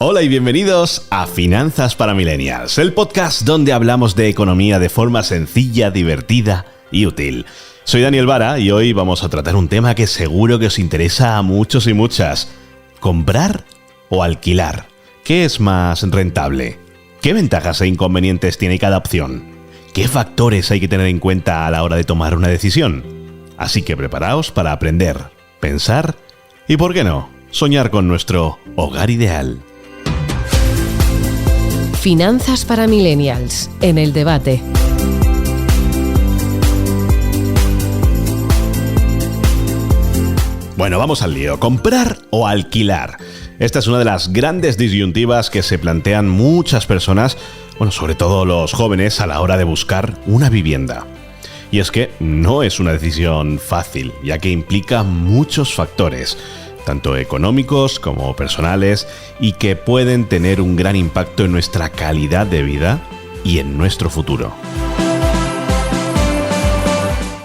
Hola y bienvenidos a Finanzas para Millennials, el podcast donde hablamos de economía de forma sencilla, divertida y útil. Soy Daniel Vara y hoy vamos a tratar un tema que seguro que os interesa a muchos y muchas. ¿Comprar o alquilar? ¿Qué es más rentable? ¿Qué ventajas e inconvenientes tiene cada opción? ¿Qué factores hay que tener en cuenta a la hora de tomar una decisión? Así que preparaos para aprender, pensar y, ¿por qué no?, soñar con nuestro hogar ideal. Finanzas para Millennials, en el debate. Bueno, vamos al lío. ¿Comprar o alquilar? Esta es una de las grandes disyuntivas que se plantean muchas personas, sobre todo los jóvenes, a la hora de buscar una vivienda. Y es que no es una decisión fácil, ya que implica muchos factores, tanto económicos como personales, y que pueden tener un gran impacto en nuestra calidad de vida y en nuestro futuro.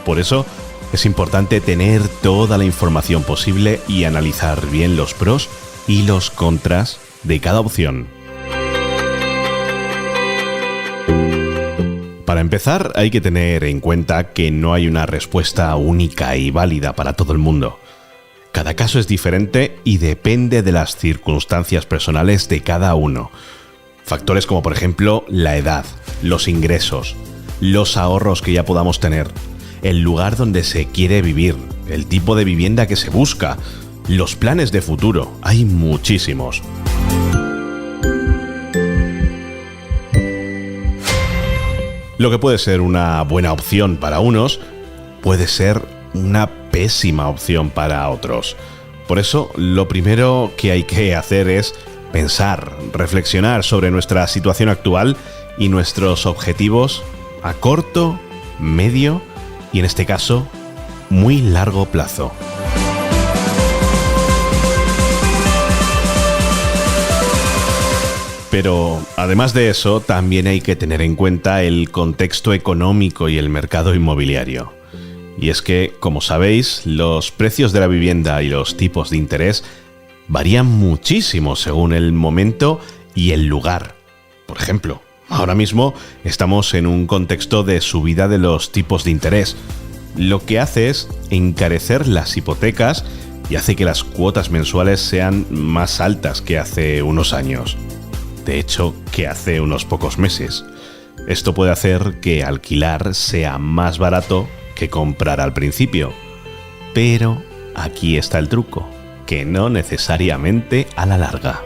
Por eso, es importante tener toda la información posible y analizar bien los pros y los contras de cada opción. Para empezar, hay que tener en cuenta que no hay una respuesta única y válida para todo el mundo. Cada caso es diferente y depende de las circunstancias personales de cada uno. Factores como, por ejemplo, la edad, los ingresos, los ahorros que ya podamos tener, el lugar donde se quiere vivir, el tipo de vivienda que se busca, los planes de futuro. Hay muchísimos. Lo que puede ser una buena opción para unos, puede ser una pésima opción para otros. Por eso, lo primero que hay que hacer es pensar, reflexionar sobre nuestra situación actual y nuestros objetivos a corto, medio y, en este caso, muy largo plazo. Pero, además de eso, también hay que tener en cuenta el contexto económico y el mercado inmobiliario. Y es que, como sabéis, los precios de la vivienda y los tipos de interés varían muchísimo según el momento y el lugar. Por ejemplo, ahora mismo estamos en un contexto de subida de los tipos de interés, lo que hace es encarecer las hipotecas y hace que las cuotas mensuales sean más altas que hace unos años. De hecho, que hace unos pocos meses. Esto puede hacer que alquilar sea más barato que comprar al principio. Pero aquí está el truco, que no necesariamente a la larga.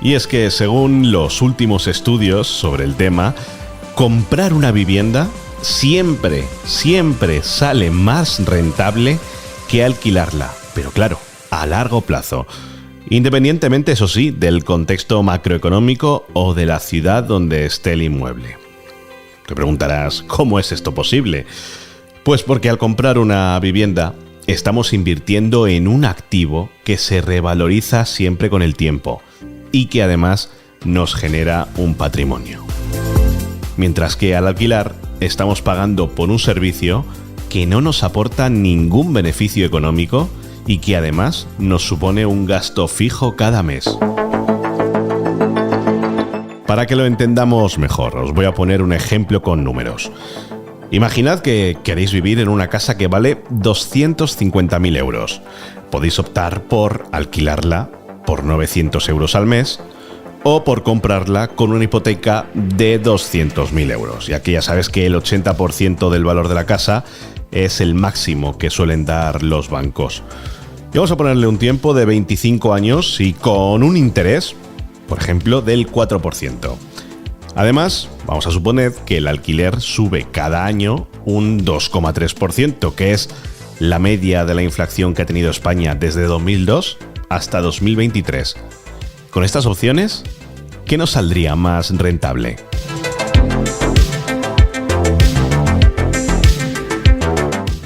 Y es que según los últimos estudios sobre el tema, comprar una vivienda siempre sale más rentable que alquilarla. Pero claro, a largo plazo. Independientemente, eso sí, del contexto macroeconómico o de la ciudad donde esté el inmueble. Te preguntarás, ¿cómo es esto posible? Pues porque al comprar una vivienda, estamos invirtiendo en un activo que se revaloriza siempre con el tiempo y que además nos genera un patrimonio. Mientras que al alquilar, estamos pagando por un servicio que no nos aporta ningún beneficio económico y que además nos supone un gasto fijo cada mes. Para que lo entendamos mejor, os voy a poner un ejemplo con números. Imaginad que queréis vivir en una casa que vale 250.000 euros. Podéis optar por alquilarla por 900 euros al mes o por comprarla con una hipoteca de 200.000 euros, ya que ya sabes que el 80% del valor de la casa es el máximo que suelen dar los bancos. Y vamos a ponerle un tiempo de 25 años y con un interés, por ejemplo, del 4%. Además, vamos a suponer que el alquiler sube cada año un 2,3%, que es la media de la inflación que ha tenido España desde 2002 hasta 2023. Con estas opciones, ¿qué nos saldría más rentable?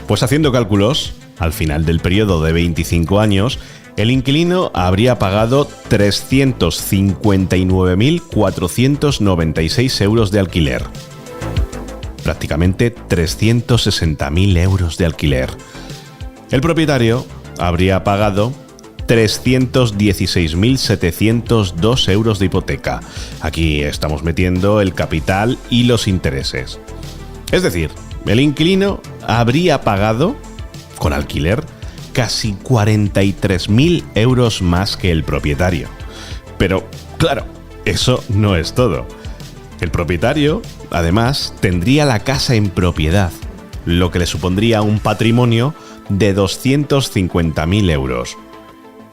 Pues haciendo cálculos, al final del periodo de 25 años, el inquilino habría pagado 359.496 euros de alquiler. prácticamente 360.000 euros de alquiler. El propietario habría pagado 316.702 euros de hipoteca. Aquí estamos metiendo el capital y los intereses. Es decir, el inquilino habría pagado, con alquiler, casi 43.000 euros más que el propietario. Pero, claro, eso no es todo. El propietario, además, tendría la casa en propiedad, lo que le supondría un patrimonio de 250.000 euros.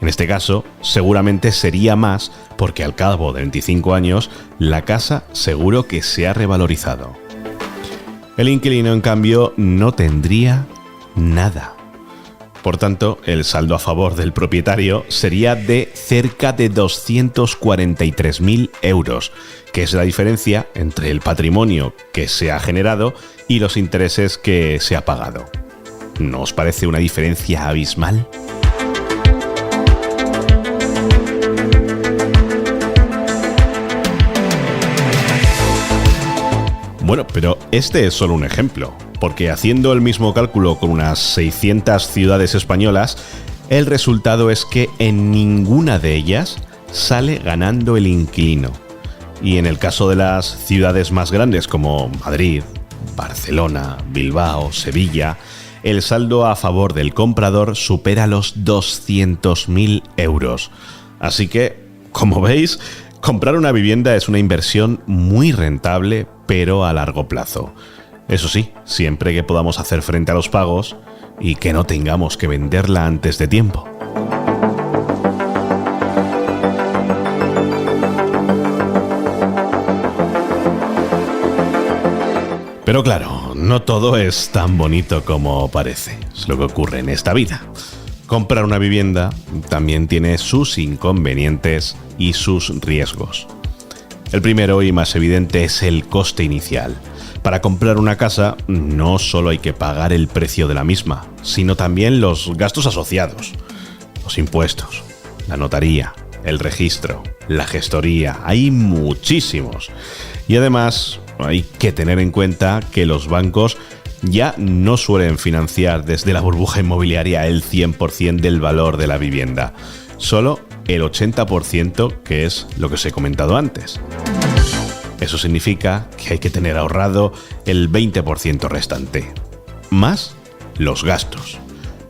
En este caso, seguramente sería más porque al cabo de 25 años, la casa seguro que se ha revalorizado. El inquilino, en cambio, no tendría nada. Por tanto, el saldo a favor del propietario sería de cerca de 243.000 euros, que es la diferencia entre el patrimonio que se ha generado y los intereses que se ha pagado. ¿No os parece una diferencia abismal? Bueno, pero este es solo un ejemplo, porque haciendo el mismo cálculo con unas 600 ciudades españolas, el resultado es que en ninguna de ellas sale ganando el inquilino. Y en el caso de las ciudades más grandes como Madrid, Barcelona, Bilbao, Sevilla, el saldo a favor del comprador supera los 200.000 euros. Así que, como veis, comprar una vivienda es una inversión muy rentable, pero a largo plazo. Eso sí, siempre que podamos hacer frente a los pagos y que no tengamos que venderla antes de tiempo. Pero claro, no todo es tan bonito como parece. Es lo que ocurre en esta vida. Comprar una vivienda también tiene sus inconvenientes y sus riesgos. El primero y más evidente es el coste inicial. Para comprar una casa no solo hay que pagar el precio de la misma, sino también los gastos asociados, los impuestos, la notaría, el registro, la gestoría, hay muchísimos. Y además hay que tener en cuenta que los bancos ya no suelen financiar desde la burbuja inmobiliaria el 100% del valor de la vivienda, solo el 80%, que es lo que os he comentado antes. Eso significa que hay que tener ahorrado el 20% restante, más los gastos,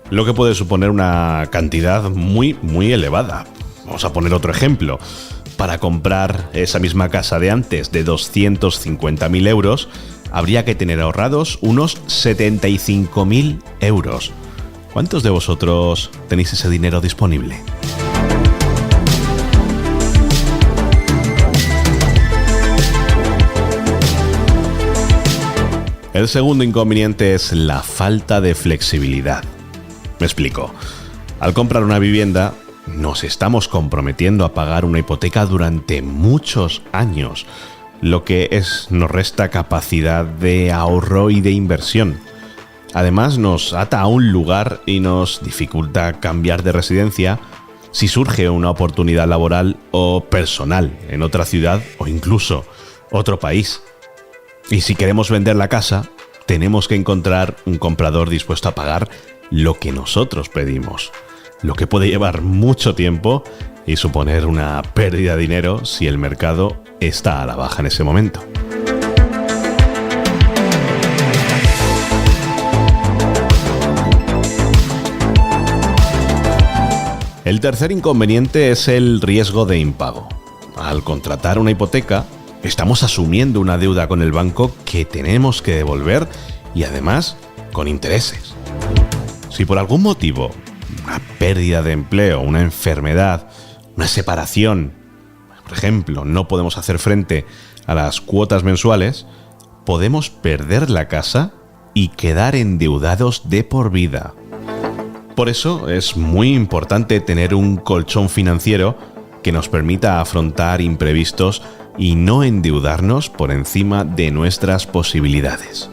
lo que puede suponer una cantidad muy elevada. Vamos a poner otro ejemplo. Para comprar esa misma casa de antes de 250.000 euros, habría que tener ahorrados unos 75.000 euros. ¿Cuántos de vosotros tenéis ese dinero disponible? El segundo inconveniente es la falta de flexibilidad. Me explico. Al comprar una vivienda, nos estamos comprometiendo a pagar una hipoteca durante muchos años, lo que nos resta capacidad de ahorro y de inversión. Además, nos ata a un lugar y nos dificulta cambiar de residencia si surge una oportunidad laboral o personal en otra ciudad o incluso otro país. Y si queremos vender la casa, tenemos que encontrar un comprador dispuesto a pagar lo que nosotros pedimos, lo que puede llevar mucho tiempo y suponer una pérdida de dinero si el mercado está a la baja en ese momento. El tercer inconveniente es el riesgo de impago. Al contratar una hipoteca, estamos asumiendo una deuda con el banco que tenemos que devolver y además con intereses. Si por algún motivo, una pérdida de empleo, una enfermedad, una separación, por ejemplo, no podemos hacer frente a las cuotas mensuales, podemos perder la casa y quedar endeudados de por vida. Por eso es muy importante tener un colchón financiero que nos permita afrontar imprevistos y no endeudarnos por encima de nuestras posibilidades.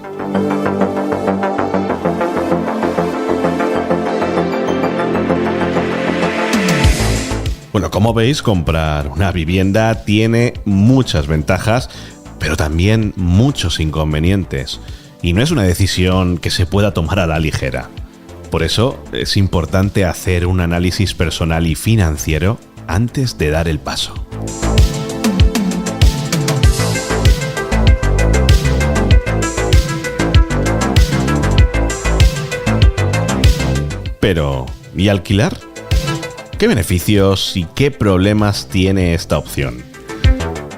Bueno, como veis, comprar una vivienda tiene muchas ventajas, pero también muchos inconvenientes. y no es una decisión que se pueda tomar a la ligera. Por eso es importante hacer un análisis personal y financiero antes de dar el paso. Pero, ¿y alquilar? ¿Qué beneficios y qué problemas tiene esta opción?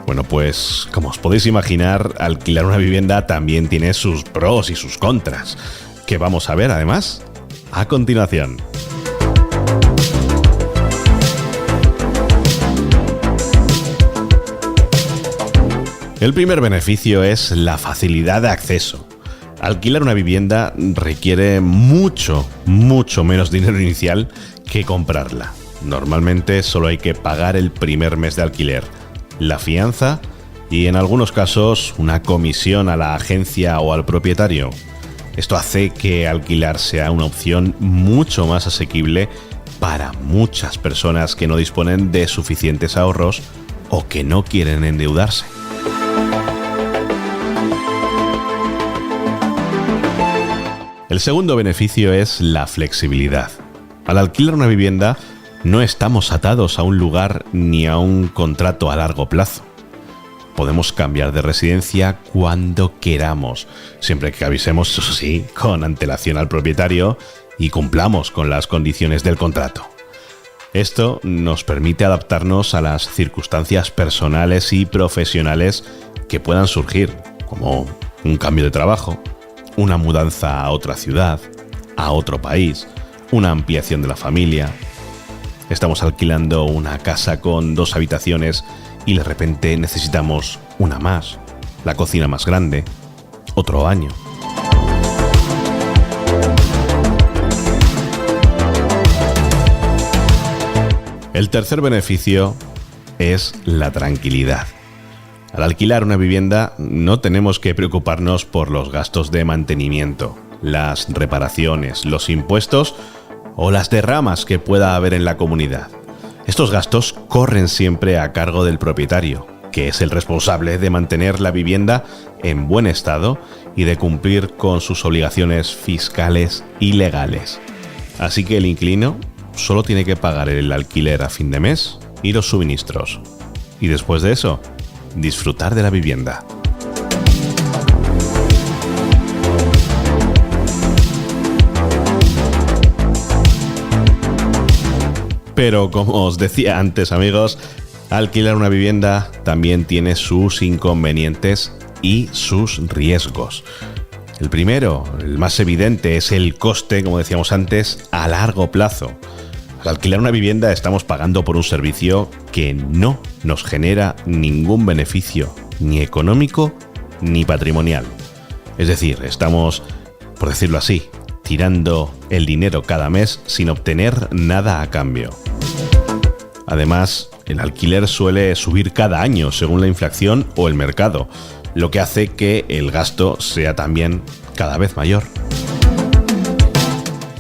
Bueno, pues como os podéis imaginar, alquilar una vivienda también tiene sus pros y sus contras, que vamos a ver además a continuación. El primer beneficio es la facilidad de acceso. Alquilar una vivienda requiere mucho menos dinero inicial que comprarla. Normalmente solo hay que pagar el primer mes de alquiler, la fianza y en algunos casos una comisión a la agencia o al propietario. Esto hace que alquilar sea una opción mucho más asequible para muchas personas que no disponen de suficientes ahorros o que no quieren endeudarse. El segundo beneficio es la flexibilidad. Al alquilar una vivienda, no estamos atados a un lugar ni a un contrato a largo plazo. Podemos cambiar de residencia cuando queramos, siempre que avisemos, eso sí, con antelación al propietario y cumplamos con las condiciones del contrato. Esto nos permite adaptarnos a las circunstancias personales y profesionales que puedan surgir, como un cambio de trabajo, una mudanza a otra ciudad, a otro país, una ampliación de la familia. Estamos alquilando una casa con 2 habitaciones y de repente necesitamos una más, la cocina más grande, otro baño. El tercer beneficio es la tranquilidad. Al alquilar una vivienda no tenemos que preocuparnos por los gastos de mantenimiento, las reparaciones, los impuestos o las derramas que pueda haber en la comunidad. Estos gastos corren siempre a cargo del propietario, que es el responsable de mantener la vivienda en buen estado y de cumplir con sus obligaciones fiscales y legales. Así que el inquilino solo tiene que pagar el alquiler a fin de mes y los suministros. Y después de eso, disfrutar de la vivienda. Pero como os decía antes, amigos, alquilar una vivienda también tiene sus inconvenientes y sus riesgos. El primero, el más evidente, es el coste, como decíamos antes, a largo plazo. Al alquilar una vivienda estamos pagando por un servicio que no nos genera ningún beneficio, ni económico ni patrimonial. Es decir, estamos, por decirlo así, tirando el dinero cada mes sin obtener nada a cambio. Además, el alquiler suele subir cada año según la inflación o el mercado, lo que hace que el gasto sea también cada vez mayor.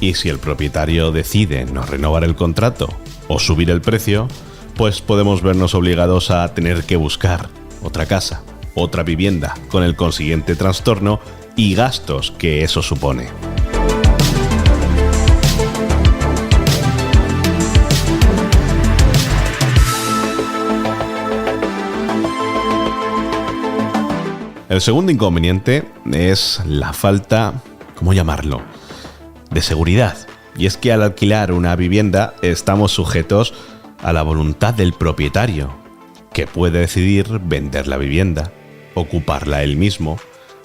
Y si el propietario decide no renovar el contrato o subir el precio, pues podemos vernos obligados a tener que buscar otra casa, otra vivienda, con el consiguiente trastorno y gastos que eso supone. El segundo inconveniente es la falta, ¿cómo llamarlo?, de seguridad. Y es que al alquilar una vivienda estamos sujetos a la voluntad del propietario, que puede decidir vender la vivienda, ocuparla él mismo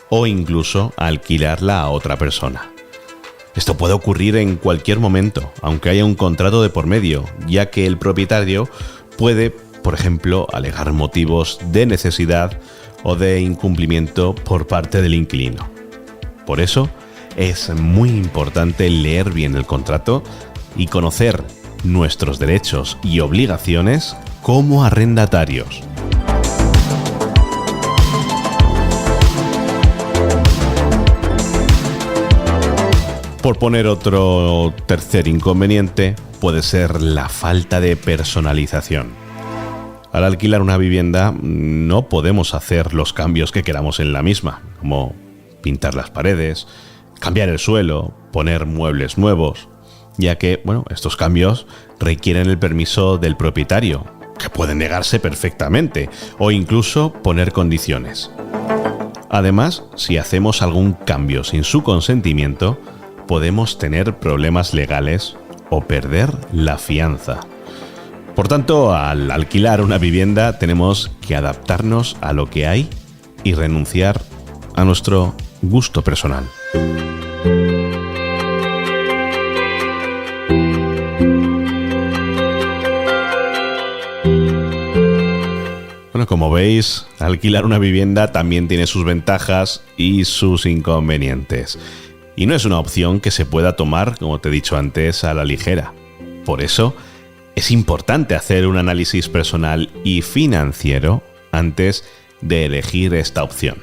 o incluso alquilarla a otra persona. Esto puede ocurrir en cualquier momento, aunque haya un contrato de por medio, ya que el propietario puede, por ejemplo, alegar motivos de necesidad o de incumplimiento por parte del inquilino. Por eso, es muy importante leer bien el contrato y conocer nuestros derechos y obligaciones como arrendatarios. Por poner otro tercer inconveniente, puede ser la falta de personalización. Al alquilar una vivienda no podemos hacer los cambios que queramos en la misma, como pintar las paredes, cambiar el suelo, poner muebles nuevos, ya que, estos cambios requieren el permiso del propietario, que puede negarse perfectamente, o incluso poner condiciones. Además, si hacemos algún cambio sin su consentimiento, podemos tener problemas legales o perder la fianza. Por tanto, al alquilar una vivienda tenemos que adaptarnos a lo que hay y renunciar a nuestro gusto personal. Como veis, alquilar una vivienda también tiene sus ventajas y sus inconvenientes. Y no es una opción que se pueda tomar, como te he dicho antes, a la ligera. Por eso, es importante hacer un análisis personal y financiero antes de elegir esta opción.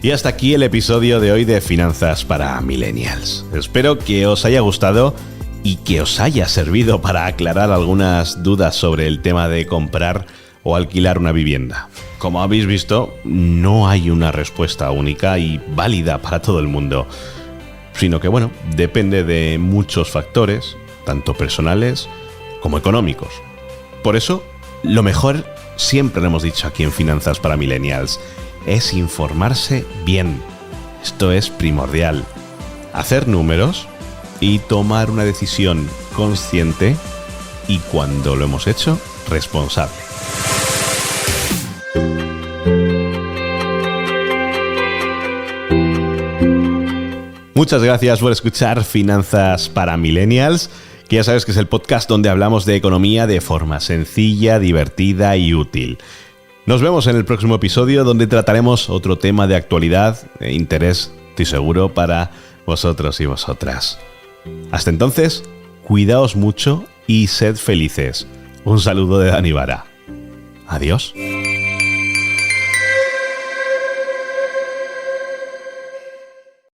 Y hasta aquí el episodio de hoy de Finanzas para Millennials. Espero que os haya gustado y que os haya servido para aclarar algunas dudas sobre el tema de comprar o alquilar una vivienda. Como habéis visto, no hay una respuesta única y válida para todo el mundo, sino que depende de muchos factores, tanto personales como económicos. Por eso, lo mejor, siempre lo hemos dicho aquí en Finanzas para Millennials, es informarse bien. Esto es primordial. Hacer números y tomar una decisión consciente y, cuando lo hemos hecho, responsable. Muchas gracias por escuchar Finanzas para Millennials, que ya sabes que es el podcast donde hablamos de economía de forma sencilla, divertida y útil. Nos vemos en el próximo episodio, donde trataremos otro tema de actualidad e interés, estoy seguro, para vosotros y vosotras. Hasta entonces, cuidaos mucho y sed felices. Un saludo de Dani Vara. Adiós.